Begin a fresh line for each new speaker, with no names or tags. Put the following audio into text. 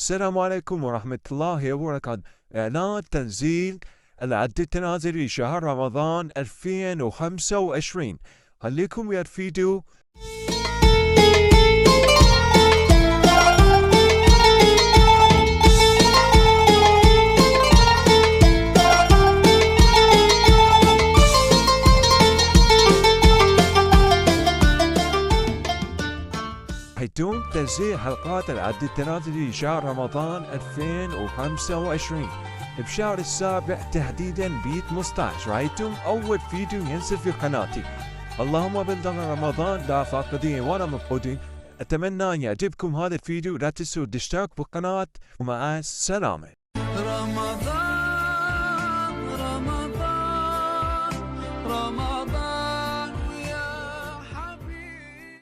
السلام عليكم ورحمة الله وبركاته. إعلان تنزيل العد التنازلي شهر رمضان 2025. خليكم ويا الفيديو. حيتم تنزيل حلقات العد التنازلي لشهر رمضان 2025 بشهر السابع تحديدا ب 15. راح يتم أول فيديو ينزل في قناتي. اللهم بلغنا رمضان لا فاقدين ولا مفقودين. أتمنى أن يعجبكم هذا الفيديو. لا تنسوا الاشتراك بالقناة ومع السلامة.